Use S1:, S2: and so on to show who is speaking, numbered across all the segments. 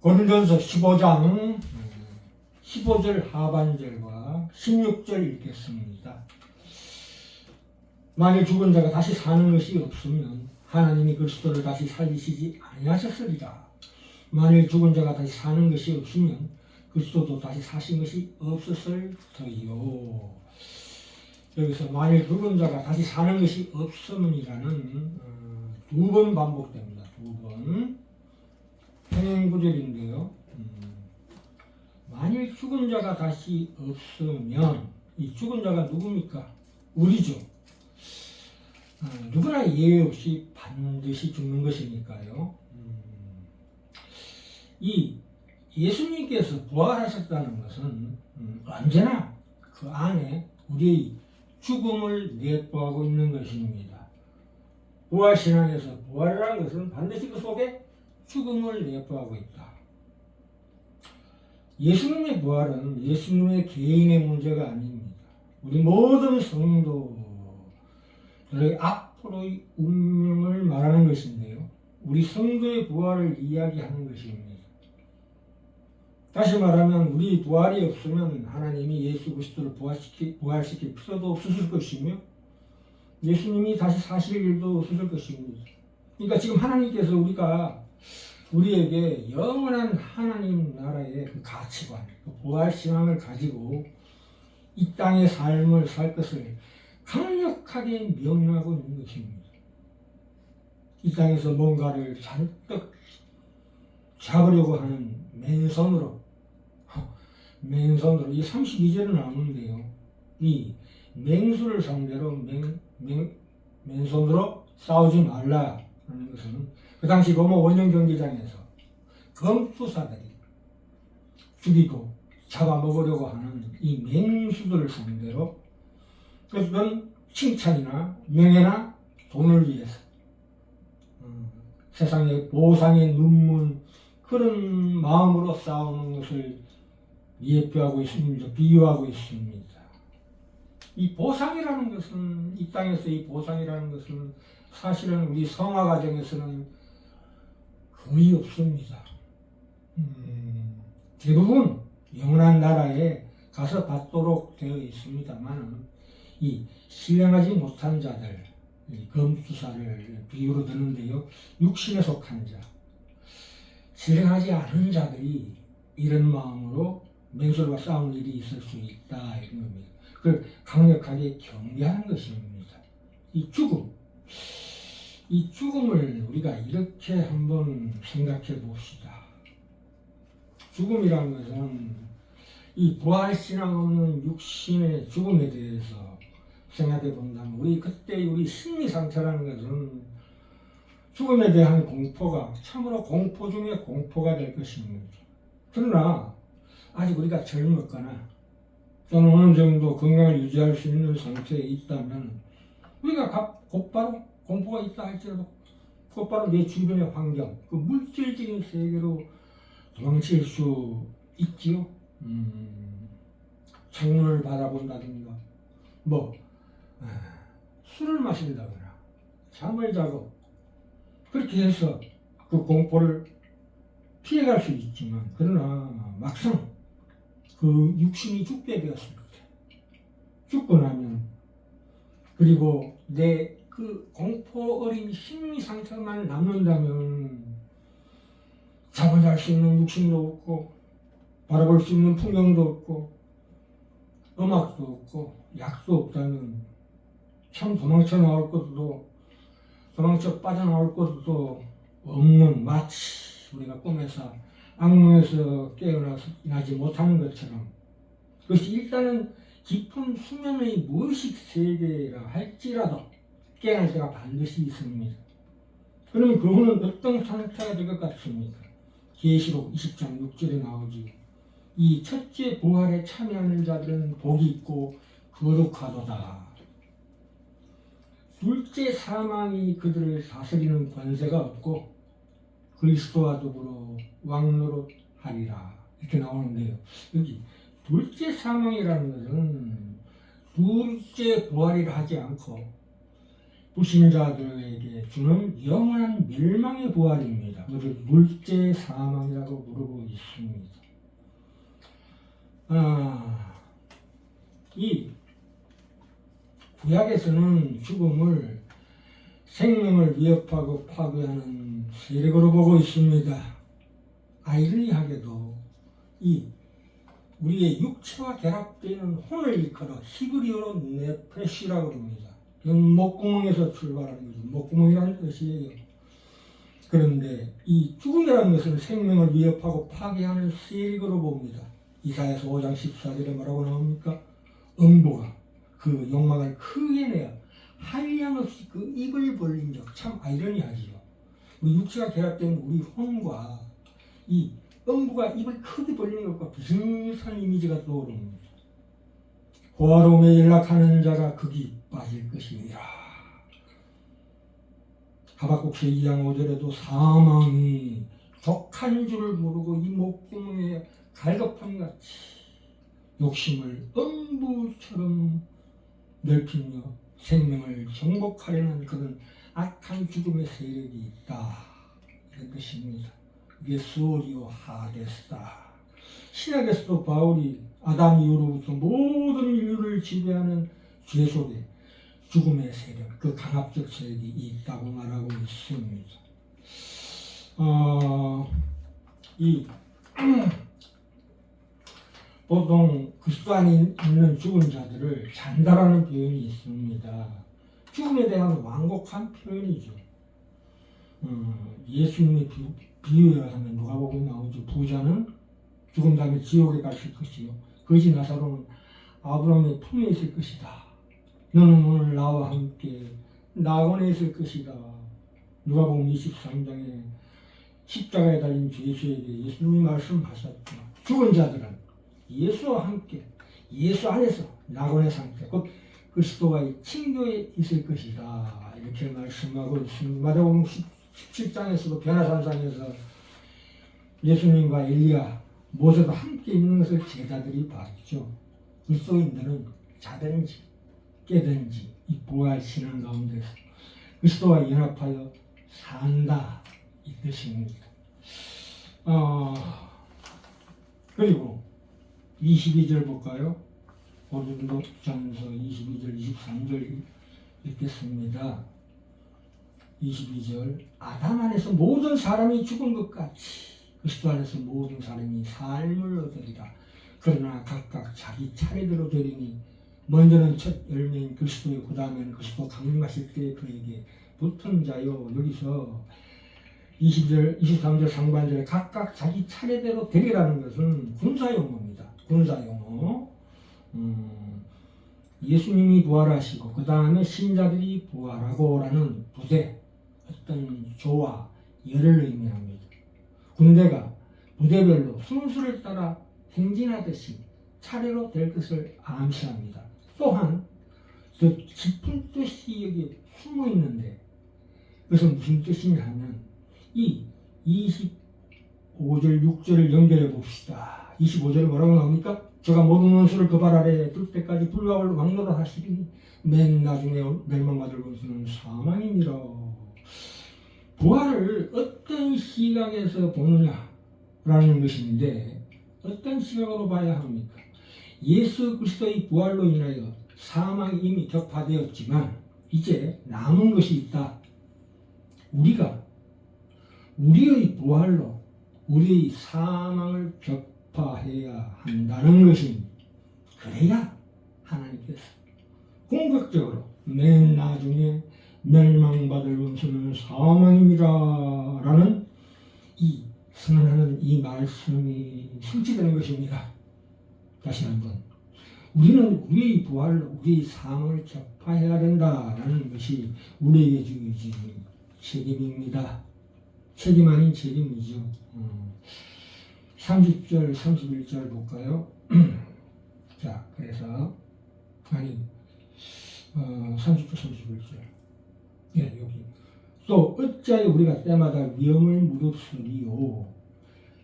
S1: 고린도전서 15장 15절 하반절과 16절 읽겠습니다. 만일 죽은 자가 다시 사는 것이 없으면 하나님이 그리스도를 다시 살리시지 아니하셨으리라. 만일 죽은 자가 다시 사는 것이 없으면 그리스도도 다시 사신 것이 없었을 터이요. 여기서 만일 죽은 자가 다시 사는 것이 없으면이라는 두 번 반복됩니다. 두 번. 평행구절인데요. 만일 죽은 자가 다시 없으면 이 죽은 자가 누굽니까? 우리죠. 누구나 예외 없이 반드시 죽는 것이니까요. 이 예수님께서 부활하셨다는 것은 언제나 그 안에 우리의 죽음을 내포하고 있는 것입니다. 부활신앙에서 부활이라는 것은 반드시 그 속에 죽음을 내포하고 있다. 예수님의 부활은 예수님의 개인의 문제가 아닙니다. 우리 모든 성도들의 앞으로의 운명을 말하는 것인데요. 우리 성도의 부활을 이야기하는 것입니다. 다시 말하면 우리 부활이 없으면 하나님이 예수 그리스도를 부활시킬 필요도 없으실 것이며 예수님이 다시 사실 일도 없으실 것입니다. 그러니까 지금 하나님께서 우리에게 영원한 하나님 나라의 그 가치관, 그 부활신앙을 가지고 이 땅의 삶을 살 것을 강력하게 명령하고 있는 것입니다. 이 땅에서 뭔가를 잔뜩 잡으려고 하는 맨손으로 이 32절은 나오는데요. 이 맹수를 상대로 맨손으로 싸우지 말라는 것은 그 당시 로마 원정 경기장에서 검투사들이 죽이고 잡아먹으려고 하는 이 맹수들을 상대로 그것은 칭찬이나 명예나 돈을 위해서 세상의 보상의 눈물 그런 마음으로 싸우는 것을 예표하고 있습니다. 비유하고 있습니다. 이 보상이라는 것은 이 땅에서 이 보상이라는 것은 사실은 우리 성화 과정에서는 거의 없습니다. 대부분 영원한 나라에 가서 받도록 되어 있습니다만 이 신령하지 못한 자들, 검투사를 비유로 드는데요. 육신에 속한 자, 신령하지 않은 자들이 이런 마음으로 맹수들과 싸우는 일이 있을 수 있다 이런 겁니다. 그걸 강력하게 경계하는 것입니다. 이 죽음을 우리가 이렇게 한번 생각해 봅시다. 죽음이라는 것은 이 부활신앙 없는 육신의 죽음에 대해서 생각해 본다면 우리 심리 상태라는 것은 죽음에 대한 공포가 참으로 공포 중에 공포가 될 것입니다. 그러나 아직 우리가 젊었거나 또는 어느 정도 건강을 유지할 수 있는 상태에 있다면 우리가 곧바로 공포가 있다 할지라도 곧바로 내 주변의 환경, 그 물질적인 세계로 도망칠 수 있지요. 창문을 바라본다든가 술을 마신다거나 잠을 자고 그렇게 해서 그 공포를 피해갈 수 있지만 그러나 막상 그 육신이 죽게 되었을 때 죽고 나면 그리고 내 그 공포 어린 심리 상태만 남는다면 잠을 잘 수 있는 육신도 없고 바라볼 수 있는 풍경도 없고 음악도 없고 약도 없다면 참 도망쳐 빠져나올 것도 없는 마치 우리가 꿈에서 악몽에서 깨어나지 못하는 것처럼 그것이 일단은 깊은 수면의 무의식 세계라 할지라도 깨어날 때가 반드시 있습니다. 그러면 그분은 어떤 상태가 될 것 같습니까? 계시록 20장 6절에 나오지. 이 첫째 부활에 참여하는 자들은 복이 있고 거룩하도다. 둘째 사망이 그들을 다스리는 권세가 없고 그리스도와 더불어 왕노릇하리라 이렇게 나오는데요. 여기 둘째 사망이라는 것은 둘째 부활이라 하지 않고 불신자들에게 주는 영원한 멸망의 부활입니다. 그것을 물제 사망이라고 부르고 있습니다. 이 구약에서는 죽음을 생명을 위협하고 파괴하는 세력으로 보고 있습니다. 아이러니하게도 이 우리의 육체와 결합되는 혼을 일컬어 히브리어로 네페시라고 합니다. 이건 목구멍에서 출발하는 거죠. 목구멍이라는 뜻이에요. 그런데 이 죽음이라는 것은 생명을 위협하고 파괴하는 세력으로 봅니다. 이사야서 5장 14절에 뭐라고 나옵니까? 음부가 그 욕망을 크게 내어 한량없이 그 입을 벌린 적. 참 아이러니하지요. 우리 육체가 결합된 우리 혼과 이 음부가 입을 크게 벌린 것과 비슷한 이미지가 떠오릅니다. 호화로움에 연락하는 자가 극이 빠질 것이니라. 하박국서 2장 5절에도 사망이 족한 줄을 모르고 이 목구멍에 갈급함 같이 욕심을 음부처럼 넓히며 생명을 정복하려는 그런 악한 죽음의 세력이 있다. 이런 것입니다. 이게 수오리오 하데스다. 신약에서도 바울이 아담 이후로부터 모든 인류를 지배하는 죄 속에 죽음의 세력, 그 강압적 세력이 있다고 말하고 있습니다. 보통 그리스도 안에 있는 죽은 자들을 잔다라는 표현이 있습니다. 죽음에 대한 완곡한 표현이죠. 예수님의 비유하면 누가복음에 나오죠. 부자는 죽은 다음에 지옥에 갔을 것이요. 거지 나사로는 아브라함의 품에 있을 것이다. 너는 오늘 나와 함께 낙원에 있을 것이다. 누가복음 23장에 십자가에 달린 죄수에게 예수님이 말씀하셨죠. 죽은 자들은 예수와 함께 예수 안에서 낙원의 상태 곧 그리스도와의 친교에 있을 것이다. 이렇게 말씀하고 있습니다. 마태복음 17장에서도 변화산상에서 예수님과 엘리야 모세도 함께 있는 것을 제자들이 봤죠. 그리스도인들은 자든지 깨든지 이 부활 신앙 가운데서 그리스도와 연합하여 산다 이 뜻입니다. 그리고 22절 볼까요? 고린도전서 22절 23절 읽겠습니다. 22절 아담 안에서 모든 사람이 죽은 것 같이 그리스도 안에서 모든 사람이 삶을 얻으리라. 그러나 각각 자기 차례대로 되리니 먼저는 첫 열매인 그리스도요 그 다음에는 그리스도 강림하실 때 그에게 붙은 자요. 여기서 20절, 23절 상반절에 각각 자기 차례대로 되리라는 것은 군사용어입니다. 군사용어. 예수님이 부활하시고 그 다음에 신자들이 부활하고라는 부대, 어떤 조와 열을 의미합니다. 군대가 부대별로 순수를 따라 행진하듯이 차례로 될 것을 암시합니다. 또한 더 깊은 뜻이 여기 숨어 있는데 그것은 무슨 뜻이냐 하면 이 25절 6절을 연결해 봅시다. 25절에 뭐라고 나옵니까? 제가 모든 원수를 그 발 아래에 둘 때까지 불과 왕노를 하시리니 맨 나중에 멸망받을 것은 사망이니라. 부활을 어떤 시각에서 보느냐라는 것인데 어떤 시각으로 봐야 합니까? 예수 그리스도의 부활로 인하여 사망이 이미 격파되었지만 이제 남은 것이 있다. 우리가 우리의 부활로 우리의 사망을 격파해야 한다는 것입니다. 그래야 하나님께서 공격적으로 맨 나중에 멸망받을 원수는 사망입니다 라는 이 선언하는 이 말씀이 성취되는 것입니다. 다시 한번 우리는 우리의 부활로 우리의 사망을 격파해야 된다라는 것이 우리에게 주어진 책임입니다. 책임 아닌 책임이죠. 30절 31절 볼까요? 자, 그래서 30절 31절 예, 여기 또 어찌하여 우리가 때마다 위험을 무릅쓰리요.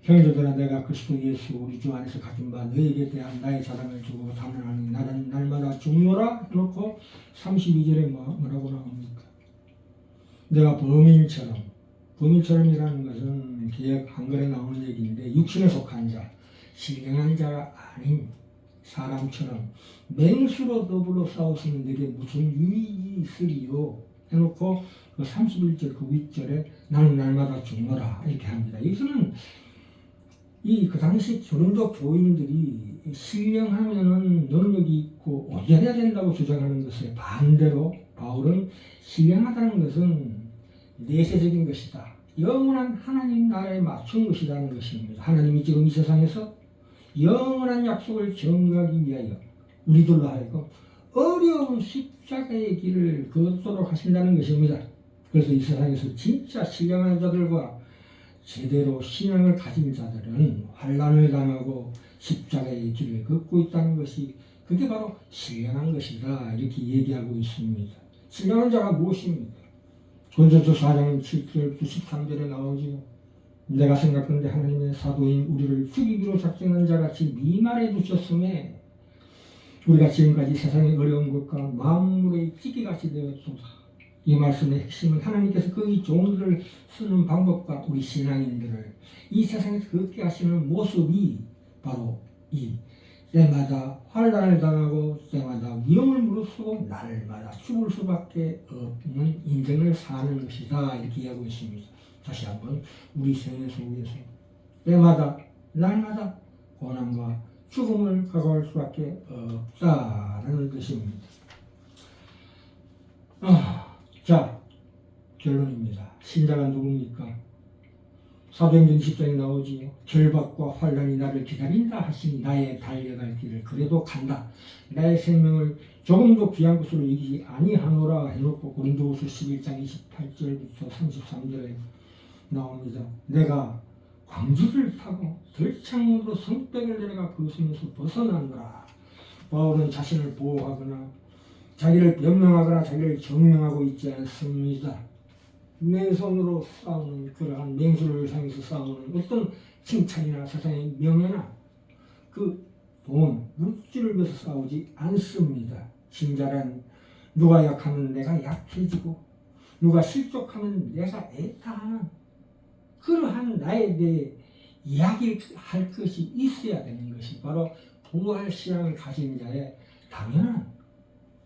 S1: 형제들아 내가 그리스도 예수 우리 주 안에서 가진 바 너에게 대한 나의 자랑을 주고 단언하니 나는 날마다 죽노라 해놓고 32절에 뭐라고 나옵니까? 내가 범인처럼이라는 것은 개역 한글에 나오는 얘기인데 육신에 속한 자, 신령한 자가 아닌 사람처럼 맹수로 더불어 싸웠으면 내게 무슨 유익이 있으리요 해놓고 그 31절 그 윗절에 나는 날마다 죽노라 이렇게 합니다. 이것은 그 당시 고린도 교인들이 신령하면은 능력이 있고 온전해야 된다고 주장하는 것에 반대로 바울은 신령하다는 것은 내세적인 것이다. 영원한 하나님 나라에 맞춘 것이라는 것입니다. 하나님이 지금 이 세상에서 영원한 약속을 정하기 위하여 우리들로 하여금 어려운 십자가의 길을 걷도록 하신다는 것입니다. 그래서 이 세상에서 진짜 신령한 자들과 제대로 신앙을 가진 자들은 환난을 당하고 십자가의 길을 걷고 있다는 것이 그게 바로 신령한 것이다 이렇게 얘기하고 있습니다. 신령한 자가 무엇입니까? 고린도서 4장 7절 13절에 나오지요. 내가 생각하는데 하나님의 사도인 우리를 죽이기로 작정한 자같이 미말해 두셨음에 우리가 지금까지 세상의 어려운 것과 만물의 찌개같이 되었도다. 이 말씀의 핵심은 하나님께서 그의 종들을 쓰는 방법과 우리 신앙인들을 이 세상에서 걷게 하시는 모습이 바로 이 때마다 환난을 당하고 때마다 위험을 무릅쓰고 날마다 죽을 수밖에 없는 인생을 사는 것이다 이렇게 이야기하고 있습니다. 다시 한번 우리 생애 속에서 때마다 날마다 고난과 죽음을 각오할 수밖에 없다라는 것입니다. 자, 결론입니다. 신자가 누굽니까? 사도행전 10장에 나오지요. 결박과 환난이 나를 기다린다 하시니 나의 달려갈 길을 그래도 간다. 나의 생명을 조금도 귀한 것으로 여기지 아니하노라 해놓고 고린도후서 11장 28절부터 33절에 나옵니다. 내가 광주를 타고 들창문으로 성벽을 내려가 그 손에서 벗어나노라. 바울은 자신을 보호하거나 자기를 변명하거나 자기를 증명하고 있지 않습니다. 맨손으로 싸우는 그러한 맹수를 향해서 싸우는 어떤 칭찬이나 세상의 명예나 그 돈, 물질을 위해서 싸우지 않습니다. 신자란 누가 약하면 내가 약해지고 누가 실족하면 내가 애타하는 그러한 나에 대해 이야기할 것이 있어야 되는 것이 바로 부활 신앙을 가진 자의 당연한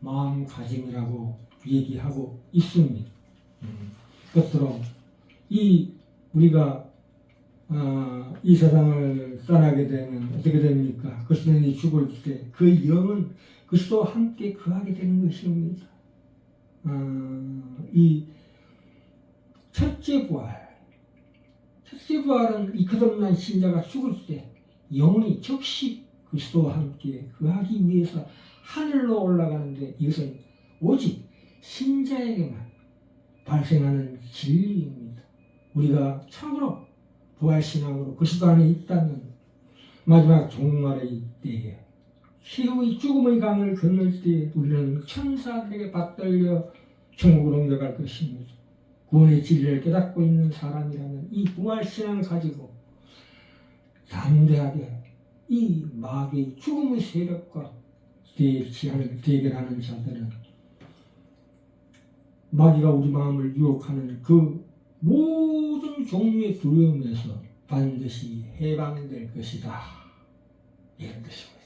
S1: 마음가짐이라고 얘기하고 있습니다. 끝으로 우리가 이 세상을 떠나게 되면 어떻게 됩니까? 그리스도인이 죽을 때 그 영은 그리스도와 함께 거하게 되는 것입니다. 이 첫째 부활은 이 거듭난 신자가 죽을 때 영혼이 즉시 그리스도와 함께 거하기 위해서 하늘로 올라가는데 이것은 오직 신자에게만 발생하는 진리입니다. 우리가 참으로 부활신앙으로 그리스도 안에 있다면 마지막 종말의 때에 최후의 죽음의 강을 건널 때 우리는 천사들에게 받들려 천국으로 옮겨갈 것입니다. 구원의 진리를 깨닫고 있는 사람이라면 이 부활신앙을 가지고 담대하게 이 마귀의 죽음의 세력과 대결하는 자들은 마귀가 우리 마음을 유혹하는 그 모든 종류의 두려움에서 반드시 해방될 것이다. 이런 것입니다.